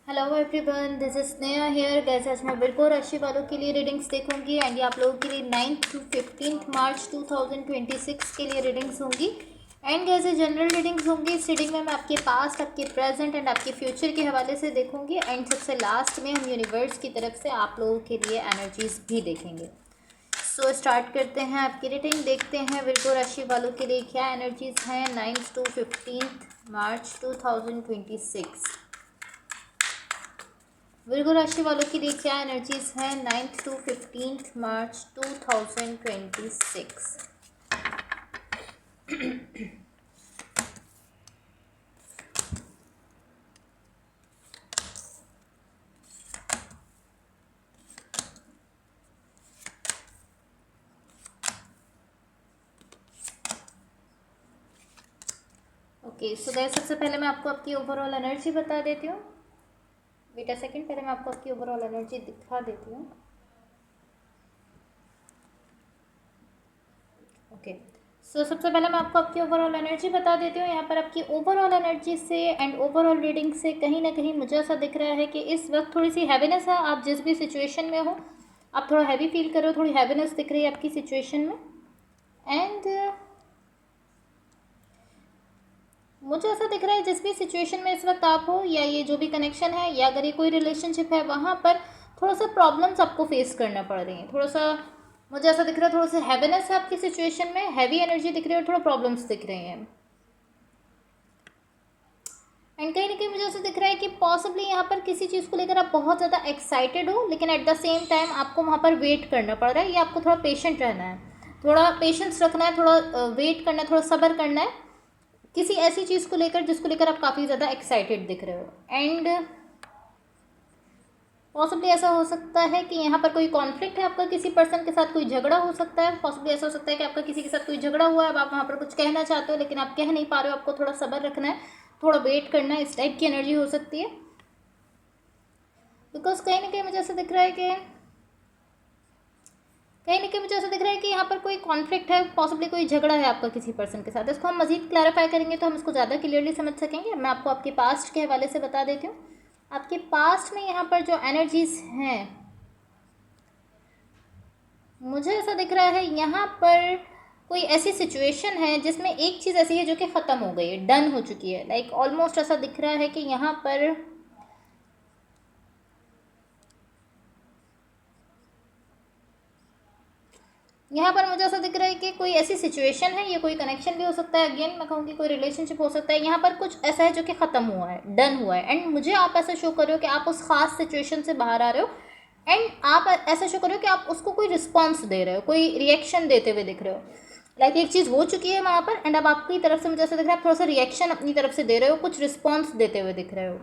Hello everyone, this is Sneha here. Guys आज मैं बिल्कुल राशि वालों के लिए रीडिंग्स देखूंगी एंड ये आप लोगों के लिए 9th to 15th मार्च 2026 के लिए रीडिंग्स होंगी। एंड जैसे जनरल रीडिंग्स होंगी, इस रीडिंग में मैं आपके पास्ट, आपके प्रेजेंट एंड आपके फ्यूचर के हवाले से देखूंगी। एंड सबसे लास्ट में हम यूनिवर्स की तरफ से आप लोगों के लिए एनर्जीज भी देखेंगे। सो स्टार्ट करते हैं आपकी रीडिंग। देखते हैं विर्गो राशि वालों के लिए क्या एनर्जीज हैं 9th to 15th March 2026। Virgo राशि वालों के लिए क्या एनर्जीज हैं 9th to 15th March 2026। Okay, so guys सबसे पहले मैं आपको आपकी ओवरऑल एनर्जी बता देती हूँ। वेट अ सेकंड, पहले मैं आपको आपकी ओवरऑल एनर्जी दिखा देती हूँ। ओके, सो सबसे पहले मैं आपको आपकी ओवरऑल एनर्जी बता देती हूँ। यहाँ पर आपकी ओवरऑल एनर्जी से एंड ओवरऑल रीडिंग से कहीं ना कहीं मुझे ऐसा दिख रहा है कि इस वक्त थोड़ी सी हैवीनेस है। आप जिस भी सिचुएशन में हो, आप थोड़ा हैवी फील कर रहे हो, थोड़ी हैवीनेस दिख रही है आपकी सिचुएशन में। एंड मुझे ऐसा दिख रहा है जिस भी सिचुएशन में इस वक्त आप हो, या ये जो भी कनेक्शन है, या अगर ये कोई रिलेशनशिप है, वहाँ पर थोड़ा सा प्रॉब्लम्स आपको फेस करना पड़ रही हैं। थोड़ा सा मुझे ऐसा दिख रहा है, थोड़ा सा हैवीनेस है आपकी सिचुएशन में, हैवी एनर्जी दिख रही है और थोड़ा प्रॉब्लम्स दिख रही हैं। एंड कहीं ना कहीं मुझे ऐसा दिख रहा है कि पॉसिबली यहाँ पर किसी चीज़ को लेकर आप बहुत ज़्यादा एक्साइटेड हो, लेकिन एट द सेम टाइम आपको वहाँ पर वेट करना पड़ रहा है, या आपको थोड़ा पेशेंट रहना है, थोड़ा पेशेंस रखना है, थोड़ा वेट करना है, थोड़ा सब्र करना है किसी ऐसी चीज़ को लेकर जिसको लेकर आप काफ़ी ज़्यादा एक्साइटेड दिख रहे हो। एंड पॉसिबली ऐसा हो सकता है कि यहाँ पर कोई कॉन्फ्लिक्ट है आपका, किसी पर्सन के साथ कोई झगड़ा हो सकता है। पॉसिबली ऐसा हो सकता है कि आपका किसी के साथ कोई झगड़ा हुआ है, अब आप वहाँ पर कुछ कहना चाहते हो लेकिन आप कह नहीं पा रहे हो, आपको थोड़ा सब्र रखना है, थोड़ा वेट करना है। इस टाइप की एनर्जी हो सकती है। बिकॉज कहीं ना कहीं मुझे ऐसा दिख रहा है कि यहाँ पर कोई कॉन्फ्लिक्ट है, पॉसिबली कोई झगड़ा है आपका किसी पर्सन के साथ। इसको हम मजीद क्लैरिफाई करेंगे तो हम इसको ज़्यादा क्लियरली समझ सकेंगे। मैं आपको आपके पास्ट के हवाले से बता देती हूँ। आपके पास्ट में यहाँ पर जो एनर्जीज हैं, मुझे ऐसा दिख रहा है यहाँ पर कोई ऐसी सिचुएशन है जिसमें एक चीज़ ऐसी है जो कि ख़त्म हो गई है, डन हो चुकी है। लाइक ऑलमोस्ट ऐसा दिख रहा है कि यहाँ पर मुझे ऐसा दिख रहा है कि कोई ऐसी सिचुएशन है, ये कोई कनेक्शन भी हो सकता है, अगेन मैं कहूँगी कोई रिलेशनशिप हो सकता है। यहाँ पर कुछ ऐसा है जो कि ख़त्म हुआ है, डन हुआ है। एंड मुझे आप ऐसा शो कर रहे हो कि आप उस खास सिचुएशन से बाहर आ रहे हो, एंड आप ऐसा शो कर रहे हो कि आप उसको कोई रिस्पॉन्स दे रहे हो, कोई रिएक्शन देते हुए दिख रहे हो। लाइक एक चीज़ हो चुकी है वहाँ पर, एंड अब आपकी तरफ से मुझे ऐसा दिख रहा है आप थोड़ा सा रिएक्शन अपनी तरफ से दे रहे हो, कुछ रिस्पॉन्स देते हुए दिख रहे हो।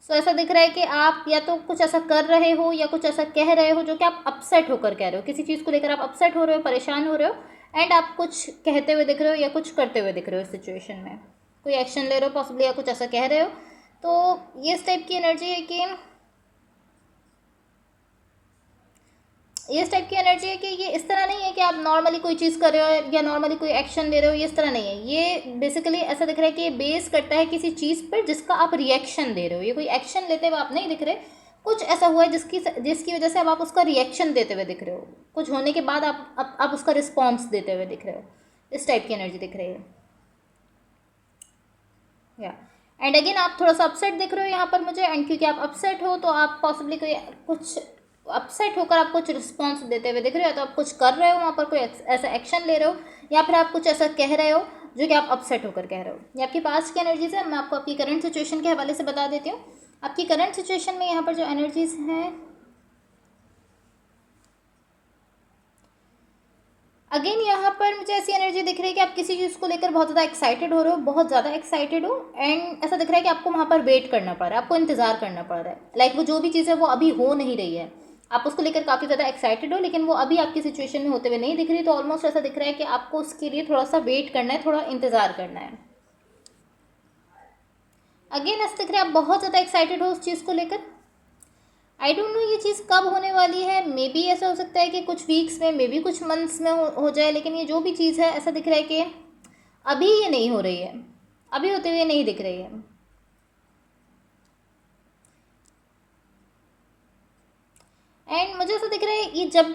सो ऐसा दिख रहा है कि आप या तो कुछ ऐसा कर रहे हो या कुछ ऐसा कह रहे हो जो कि आप अपसेट होकर कह रहे हो, किसी चीज़ को लेकर आप अपसेट हो रहे हो, परेशान हो रहे हो। एंड आप कुछ कहते हुए दिख रहे हो या कुछ करते हुए दिख रहे हो इस सिचुएशन में, कोई एक्शन ले रहे हो पॉसिबली, या कुछ ऐसा कह रहे हो। तो ये इस टाइप की एनर्जी है कि ये इस तरह नहीं है कि आप नॉर्मली कोई चीज़ कर रहे हो या नॉर्मली कोई एक्शन ले रहे हो, ये इस तरह नहीं है। ये बेसिकली ऐसा दिख रहा है कि ये बेस करता है किसी चीज़ पर जिसका आप रिएक्शन दे रहे हो। ये कोई एक्शन लेते हुए आप नहीं दिख रहे, कुछ ऐसा हुआ है जिसकी वजह से अब आप उसका रिएक्शन देते हुए दिख रहे हो, कुछ होने के बाद आप उसका रिस्पॉन्स देते हुए दिख रहे हो। इस टाइप की एनर्जी दिख रही है। या एंड अगेन आप थोड़ा सा अपसेट दिख रहे हो यहाँ पर मुझे, एंड क्योंकि आप अपसेट हो तो आप पॉसिबली कोई कुछ अपसेट होकर आप कुछ रिस्पॉन्स देते हुए दिख रहे हो, तो आप कुछ कर रहे हो वहाँ पर, कोई ऐसा एक्शन ले रहे हो, या फिर आप कुछ ऐसा कह रहे हो जो कि आप अपसेट होकर कह रहे हो। ये आपकी पास्ट की एनर्जीज है। मैं आपको आपकी करंट सिचुएशन के हवाले से बता देती हूँ। आपकी करंट सिचुएशन में यहाँ पर जो एनर्जीज हैं, अगेन यहाँ पर मुझे ऐसी एनर्जी दिख रही है कि आप किसी चीज़ को लेकर बहुत ज़्यादा एक्साइटेड हो रहे हो, बहुत ज़्यादा एक्साइटेड हो। एंड ऐसा दिख रहा है कि आपको वहाँ पर वेट करना पड़ रहा है, आपको इंतज़ार करना पड़ रहा है। लाइक वो जो भी चीज़ है वो अभी हो नहीं रही है, आप उसको लेकर काफ़ी ज़्यादा एक्साइटेड हो, लेकिन वो अभी आपकी सिचुएशन में होते हुए नहीं दिख रही। तो ऑलमोस्ट ऐसा दिख रहा है कि आपको उसके लिए थोड़ा सा वेट करना है, थोड़ा इंतज़ार करना है। अगेन ऐसा दिख रहा है आप बहुत ज़्यादा एक्साइटेड हो उस चीज़ को लेकर। आई डोंट नो ये चीज़ कब होने वाली है। मे बी ऐसा हो सकता है कि कुछ वीक्स में, मे बी कुछ मंथ्स में हो जाए, लेकिन ये जो भी चीज़ है ऐसा दिख रहा है कि अभी ये नहीं हो रही है, अभी होते हुए नहीं दिख रही है। एंड मुझे ऐसा दिख रहा है ये जब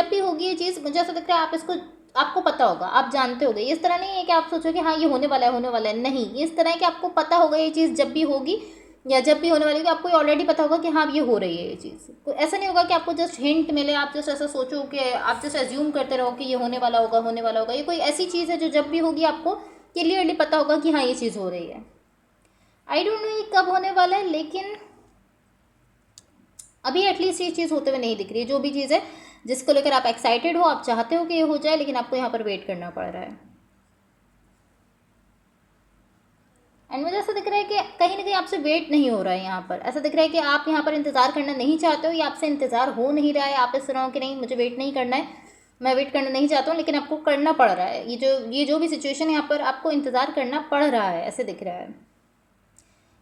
भी होगी ये चीज़, मुझे ऐसा दिख रहा है आप इसको, आपको पता होगा, आप जानते होगे। इस तरह नहीं है कि आप सोचो कि हाँ ये होने वाला है, होने वाला है, नहीं, ये इस तरह है कि आपको पता होगा ये चीज़ जब भी होगी या जब भी होने वाली होगी, आपको ऑलरेडी पता होगा कि हाँ ये हो रही है ये चीज़। तो ऐसा नहीं होगा कि आपको जस्ट हिंट मिले, आप जस्ट ऐसा सोचो कि आप जस्ट एज्यूम करते रहो कि ये होने वाला होगा, होने वाला होगा। ये कोई ऐसी चीज़ है जो जब भी होगी आपको क्लियरली पता होगा कि हाँ ये चीज़ हो रही है। आई डोंट नो ये कब होने वाला है, लेकिन अभी एटलीस्ट ये चीज़ होते हुए नहीं दिख रही है। जो भी चीज़ है जिसको लेकर आप एक्साइटेड हो, आप चाहते हो कि ये हो जाए, लेकिन आपको यहाँ पर वेट करना पड़ रहा है। एंड मुझे ऐसा दिख रहा है कि कहीं ना कहीं आपसे वेट नहीं हो रहा है यहाँ पर। ऐसा दिख रहा है कि आप यहाँ पर इंतज़ार करना नहीं चाहते हो, या आपसे इंतज़ार हो नहीं रहा है। आप इस तरह हो कि नहीं मुझे वेट नहीं करना है, मैं वेट करना नहीं चाहता हूँ, लेकिन आपको करना पड़ रहा है। ये जो भी सिचुएशन है यहाँ पर आपको इंतज़ार करना पड़ रहा है, ऐसे दिख रहा है।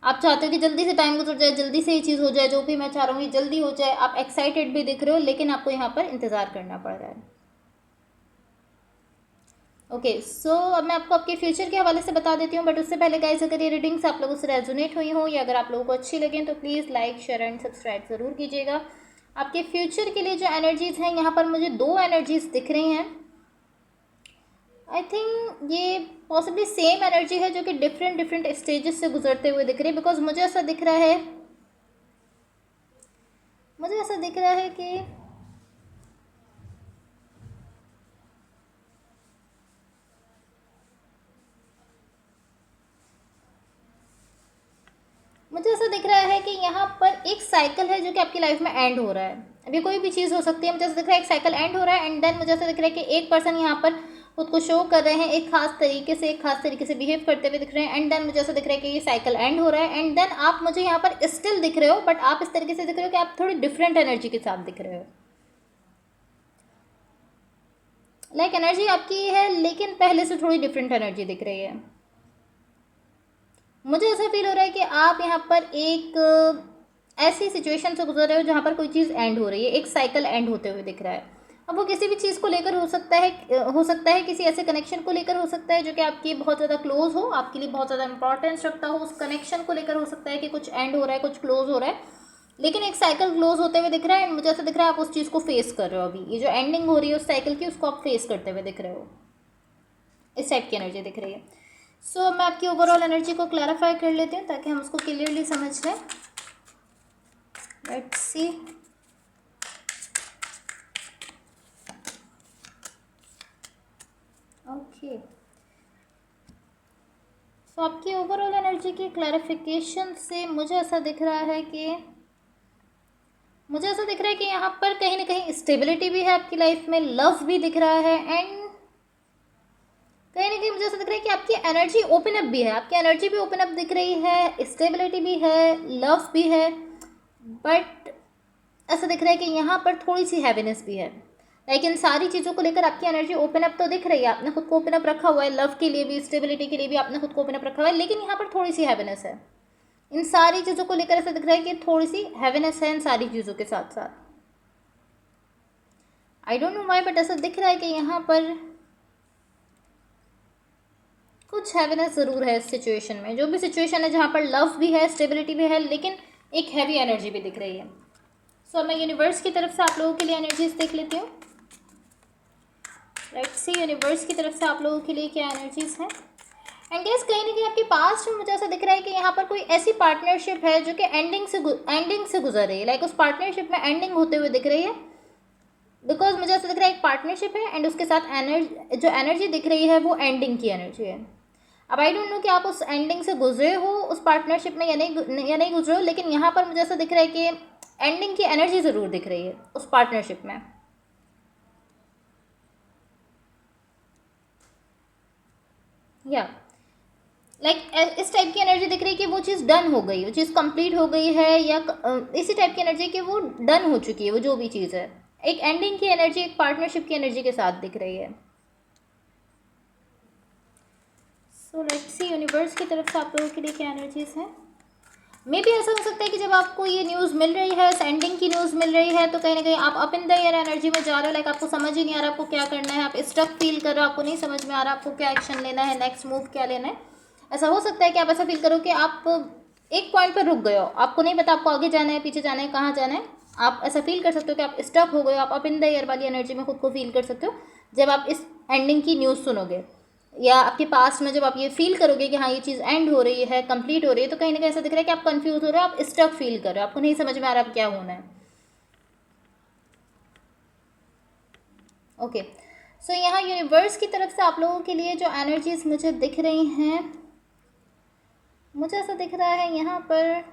आप चाहते हो कि जल्दी से टाइम गुजर जाए, जल्दी से ये चीज़ हो जाए, जो भी मैं चाह रहा हूँ ये जल्दी हो जाए। आप एक्साइटेड भी दिख रहे हो, लेकिन आपको यहाँ पर इंतज़ार करना पड़ रहा है। ओके सो अब मैं आपको आपके फ्यूचर के हवाले से बता देती हूँ, बट उससे पहले गाइस अगर ये रीडिंग्स आप लोगों से रेजोनेट हुई हो या अगर आप लोगों को अच्छी लगें तो please like share and subscribe ज़रूर कीजिएगा। आपके फ्यूचर के लिए जो एनर्जीज़ हैं यहाँ पर मुझे 2 एनर्जीज़ दिख रही हैं। आई थिंक ये पॉसिबली सेम एनर्जी है जो कि डिफरेंट स्टेजेस से गुजरते हुए दिख रही है, बिकॉज मुझे ऐसा दिख रहा है कि मुझे ऐसा दिख रहा है कि यहाँ पर एक साइकिल है जो कि आपकी लाइफ में एंड हो रहा है। अभी कोई भी चीज़ हो सकती है, मुझे ऐसा दिख रहा है एक साइकिल एंड हो रहा है, एंड देन मुझे ऐसा दिख रहा है कि एक पर्सन यहाँ पर खुद को शो कर रहे हैं, एक खास तरीके से बिहेव करते हुए दिख रहे हैं, एंड देन मुझे ऐसा दिख रहा है कि ये साइकिल एंड हो रहा है, एंड देन आप मुझे यहाँ पर स्टिल दिख रहे हो, बट आप इस तरीके से दिख रहे हो कि आप थोड़ी डिफरेंट एनर्जी के साथ दिख रहे हो। लाइक एनर्जी आपकी है, लेकिन पहले से थोड़ी डिफरेंट एनर्जी दिख रही है। मुझे ऐसा फील हो रहा है कि आप यहाँ पर एक ऐसी सिचुएशन से गुजर रहे हो जहाँ पर कोई चीज़ एंड हो रही है, एक साइकिल एंड होते हुए दिख रहा है। अब वो किसी भी चीज़ को लेकर हो सकता है किसी ऐसे कनेक्शन को लेकर हो सकता है जो कि आपकी बहुत ज़्यादा क्लोज हो, आपके लिए बहुत ज़्यादा इंपॉर्टेंस रखता हो। उस कनेक्शन को लेकर हो सकता है कि कुछ एंड हो रहा है, कुछ क्लोज हो रहा है, लेकिन एक साइकिल क्लोज होते हुए दिख रहा है, एंड मुझे ऐसा दिख रहा है आप उस चीज़ को फेस कर रहे हो। अभी ये जो एंडिंग हो रही है उस साइकिल की, उसको आप फेस करते हुए दिख रहे हो। इस टाइप की एनर्जी दिख रही है। सो मैं आपकी ओवरऑल एनर्जी को क्लैरिफाई कर लेती हूँ ताकि हम उसको क्लियरली समझ लें। Let's see. ओके सो आपकी ओवरऑल एनर्जी की क्लैरिफिकेशन से मुझे ऐसा दिख रहा है कि यहाँ पर कहीं ना कहीं स्टेबिलिटी भी है आपकी लाइफ में, लव भी दिख रहा है, एंड कहीं ना कहीं मुझे ऐसा दिख रहा है कि आपकी एनर्जी ओपन अप भी है, आपकी एनर्जी भी ओपन अप दिख रही है, स्टेबिलिटी भी है, लव भी है, बट ऐसा दिख रहा है कि यहाँ पर थोड़ी सी हैवीनेस भी है। लेकिन सारी चीज़ों को लेकर आपकी एनर्जी ओपन अप तो दिख रही है, आपने खुद को ओपन अप रखा हुआ है, लव के लिए भी, स्टेबिलिटी के लिए भी आपने खुद को ओपन अप रखा हुआ है, लेकिन यहाँ पर थोड़ी सी हैवीनेस है। इन सारी चीज़ों को लेकर ऐसा दिख रहा है कि थोड़ी सी हैवीनेस है इन सारी चीज़ों के साथ साथ। I don't know why, but ऐसा दिख रहा है कि यहाँ पर कुछ हैवीनेस ज़रूर है इस सिचुएशन में। जो भी सिचुएशन है जहाँ पर लव भी है, स्टेबिलिटी भी है, लेकिन एक हैवी एनर्जी भी दिख रही है। सो मैं यूनिवर्स की तरफ से आप लोगों के लिए एनर्जीज देख लेती हूँ। लेट्स सी यूनिवर्स की तरफ से आप लोगों के लिए क्या एनर्जीज हैं। एंड गेस कहीं ना कहीं आपके पास्ट में मुझे ऐसा दिख रहा है कि यहाँ पर कोई ऐसी पार्टनरशिप है जो कि एंडिंग से गुजर रही है। लाइक उस पार्टनरशिप में एंडिंग होते हुए दिख रही है, बिकॉज मुझे ऐसा दिख रहा है एक पार्टनरशिप है एंड उसके साथ जो एनर्जी दिख रही है वो एंडिंग की एनर्जी है। अब आई डोंट नो कि आप उस एंडिंग से गुजरे हो उस पार्टनरशिप में या नहीं गुजरे हो, लेकिन यहाँ पर मुझे ऐसा दिख रहा है कि एंडिंग की एनर्जी ज़रूर दिख रही है उस पार्टनरशिप में। या लाइक इस टाइप की एनर्जी दिख रही है कि वो चीज़ डन हो गई, वो चीज़ कंप्लीट हो गई है, या इसी टाइप की एनर्जी कि वो डन हो चुकी है, वो जो भी चीज़ है। एक एंडिंग की एनर्जी, एक पार्टनरशिप की एनर्जी के साथ दिख रही है। सो लेट्स सी यूनिवर्स की तरफ से आप लोगों के लिए क्या एनर्जीज हैं। मे भी ऐसा हो सकता है कि जब आपको ये न्यूज़ मिल रही है, एंडिंग की न्यूज़ मिल रही है, तो कहीं ना कहीं आप up in the air energy में जा रहे हो। लाइक आपको समझ ही नहीं आ रहा आपको क्या करना है, आप स्टक फील कर रहे हो, आपको नहीं समझ में आ रहा आपको क्या एक्शन लेना है, नेक्स्ट मूव क्या लेना है। ऐसा हो सकता है कि आप ऐसा फील करो कि आप एक पॉइंट पर रुक गए हो, आपको नहीं पता आपको आगे जाना है, पीछे जाना है, कहाँ जाना है। आप ऐसा फील कर सकते हो कि आप स्टक हो गए हो, आप अप इन द एयर वाली एनर्जी में खुद को फील कर सकते हो जब आप इस एंडिंग की न्यूज़ सुनोगे, या आपके पास में जब आप ये फील करोगे कि हाँ ये चीज़ एंड हो रही है, कंप्लीट हो रही है, तो कहीं ना कहीं ऐसा दिख रहा है कि आप कंफ्यूज हो रहे हो, आप स्टक फील कर रहे हो, आपको नहीं समझ में आ रहा अब क्या होना है। ओके, सो यहाँ यूनिवर्स की तरफ से आप लोगों के लिए जो एनर्जीज मुझे दिख रही हैं, मुझे ऐसा दिख रहा है यहाँ पर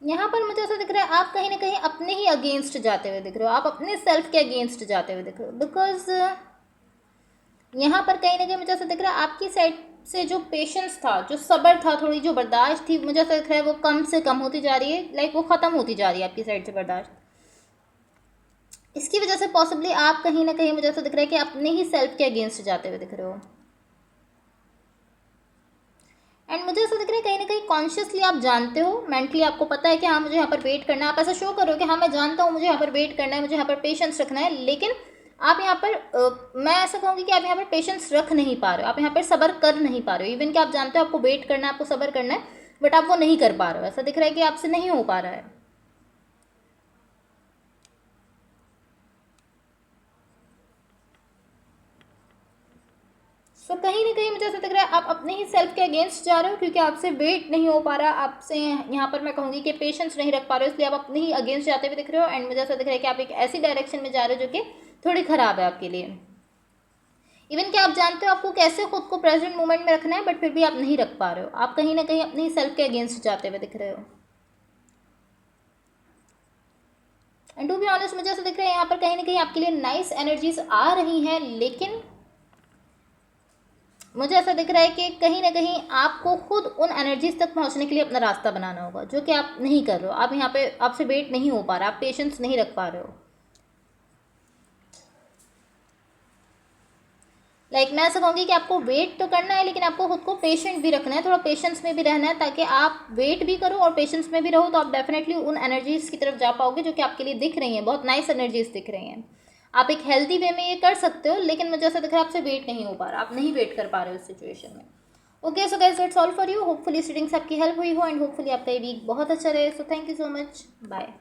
मुझे ऐसा दिख रहा है आप कहीं ना कहीं अपने ही अगेंस्ट जाते हुए दिख रहे हो, आप अपने सेल्फ के अगेंस्ट जाते हुए दिख रहे हो। बिकॉज यहाँ पर कहीं ना कहीं मुझे ऐसा दिख रहा है आपकी साइड से जो पेशेंस था, जो सब्र था, थोड़ी जो बर्दाश्त थी, मुझे ऐसा दिख रहा है वो कम से कम होती जा रही है, लाइक वो ख़त्म होती जा रही है आपकी साइड से बर्दाश्त। इसकी वजह से पॉसिबली आप कहीं ना कहीं मुझे ऐसा दिख रहा है कि अपने ही सेल्फ के अगेंस्ट जाते हुए दिख रहे हो। एंड मुझे ऐसा दिख रहा है कहीं ना कहीं कॉन्शियसली आप जानते हो, मेंटली आपको पता है कि हाँ मुझे यहाँ पर वेट करना है, आप ऐसा शो करो कि हाँ मैं जानता हूँ मुझे यहाँ पर वेट करना है, मुझे यहाँ पर पेशेंस रखना है, लेकिन आप यहाँ पर मैं ऐसा कहूँगी कि आप यहाँ पर पेशेंस रख नहीं पा रहे हो, आप यहाँ पर सब्र कर नहीं पा रहे हो। इवन कि आप जानते हो आपको वेट करना है, आपको सब्र करना है, बट आप वो नहीं कर पा रहे हो, ऐसा दिख रहा है कि आपसे नहीं हो पा रहा है। सो कहीं ना कहीं मुझे ऐसा लग रहा है आप अपने ही सेल्फ के अगेंस्ट जा रहे हो, क्योंकि आपसे वेट नहीं हो पा रहा, आपसे यहाँ पर मैं कहूँगी कि पेशेंस नहीं रख पा रहे हो, इसलिए आप अपने ही अगेंस्ट जाते हुए दिख रहे हो। एंड मुझे ऐसा दिख रहा है कि आप एक ऐसी डायरेक्शन में जा रहे हो जो कि थोड़ी ख़राब है आपके लिए। इवन कि आप जानते हो आपको कैसे खुद को प्रेजेंट मोमेंट में रखना है, बट फिर भी आप नहीं रख पा रहे हो, आप कहीं ना कहीं अपने ही सेल्फ के अगेंस्ट जाते हुए दिख रहे हो। एंड टू बी ऑनेस्ट मुझे ऐसा दिख रहा है यहाँ पर कहीं ना कहीं आपके लिए नाइस एनर्जीज आ रही हैं, लेकिन मुझे ऐसा दिख रहा है कि कहीं ना कहीं आपको खुद उन एनर्जीज तक पहुंचने के लिए अपना रास्ता बनाना होगा, जो कि आप नहीं कर रहे हो। आप यहाँ पे आपसे वेट नहीं हो पा रहा, आप पेशेंस नहीं रख पा रहे हो। मैं ऐसा कहूँगी कि आपको वेट तो करना है, लेकिन आपको खुद को पेशेंट भी रखना है, थोड़ा पेशेंस में भी रहना है, ताकि आप वेट भी करो और पेशेंस में भी रहो, तो आप डेफिनेटली उन एनर्जीज की तरफ जा पाओगे जो कि आपके लिए दिख रही हैं, बहुत नाइस एनर्जीज दिख रही हैं। आप एक हेल्दी वे में ये कर सकते हो, लेकिन मुझे ऐसा दिख रहा है आपसे वेट नहीं हो पा रहा, आप नहीं वेट कर पा रहे हो इस सिचुएशन में। Okay, so guys that's all for you. Hopefully readings आपकी हेल्प हुई हो, एंड होपफुली आपका ये वीक बहुत अच्छा रहे। So thank you so much, bye.